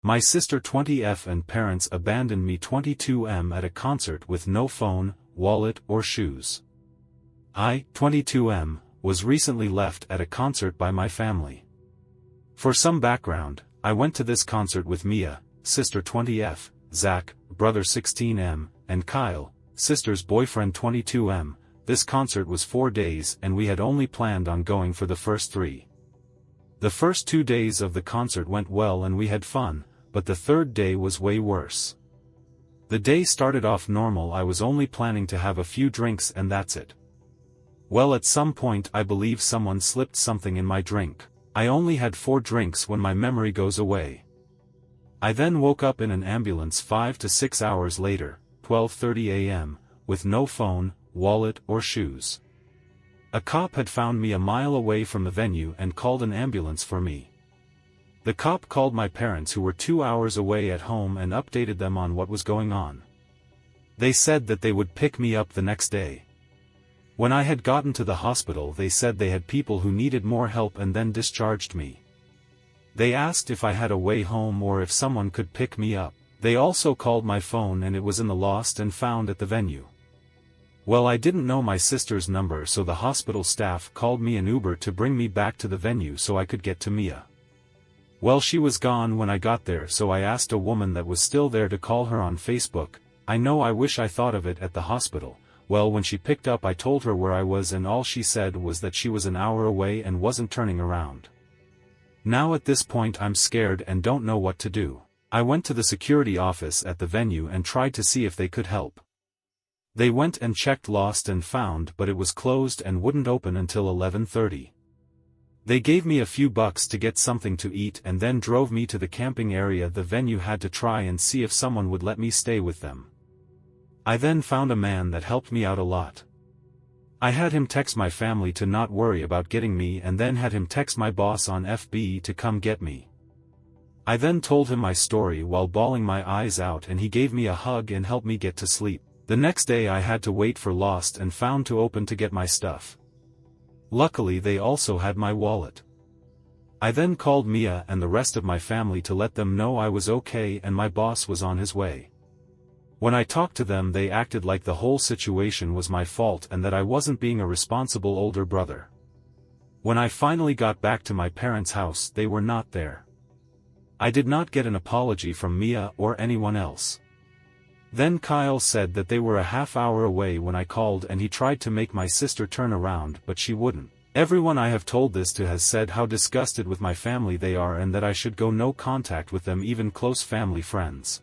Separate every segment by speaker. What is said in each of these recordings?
Speaker 1: My sister 20F and parents abandoned me 22M at a concert with no phone, wallet or shoes. I, 22M, was recently left at a concert by my family. For some background, I went to this concert with Mia, sister 20F, Zach, brother 16M, and Kyle, sister's boyfriend 22M. This concert was 4 days and we had only planned on going for the first 3. The first 2 days of the concert went well and we had fun, but the third day was way worse. The day started off normal. I was only planning to have a few drinks and that's it. Well, at some point I believe someone slipped something in my drink. I only had 4 drinks when my memory goes away. I then woke up in an ambulance 5 to 6 hours later, 12:30 a.m., with no phone, wallet or shoes. A cop had found me a mile away from the venue and called an ambulance for me. The cop called my parents who were 2 hours away at home and updated them on what was going on. They said that they would pick me up the next day. When I had gotten to the hospital, they said they had people who needed more help and then discharged me. They asked if I had a way home or if someone could pick me up. They also called my phone and it was in the lost and found at the venue. Well, I didn't know my sister's number, so the hospital staff called me an Uber to bring me back to the venue so I could get to Mia. Well, she was gone when I got there, so I asked a woman that was still there to call her on Facebook. I know, I wish I thought of it at the hospital. Well, when she picked up, I told her where I was and all she said was that she was an hour away and wasn't turning around. Now at this point I'm scared and don't know what to do. I went to the security office at the venue and tried to see if they could help. They went and checked lost and found, but it was closed and wouldn't open until 11:30. They gave me a few bucks to get something to eat and then drove me to the camping area the venue had to try and see if someone would let me stay with them. I then found a man that helped me out a lot. I had him text my family to not worry about getting me and then had him text my boss on FB to come get me. I then told him my story while bawling my eyes out and he gave me a hug and helped me get to sleep. The next day I had to wait for lost and found to open to get my stuff. Luckily they also had my wallet. I then called Mia and the rest of my family to let them know I was okay and my boss was on his way. When I talked to them, they acted like the whole situation was my fault and that I wasn't being a responsible older brother. When I finally got back to my parents' house, they were not there. I did not get an apology from Mia or anyone else. Then Kyle said that they were a half hour away when I called and he tried to make my sister turn around, but she wouldn't. Everyone I have told this to has said how disgusted with my family they are and that I should go no contact with them, even close family friends.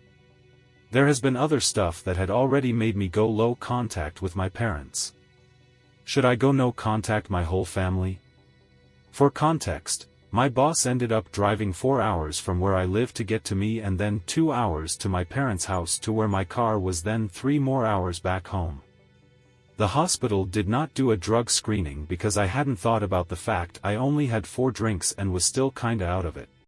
Speaker 1: There has been other stuff that had already made me go low contact with my parents. Should I go no contact my whole family? For context, my boss ended up driving 4 hours from where I live to get to me and then 2 hours to my parents' house to where my car was, then 3 more hours back home. The hospital did not do a drug screening because I hadn't thought about the fact I only had 4 drinks and was still kinda out of it.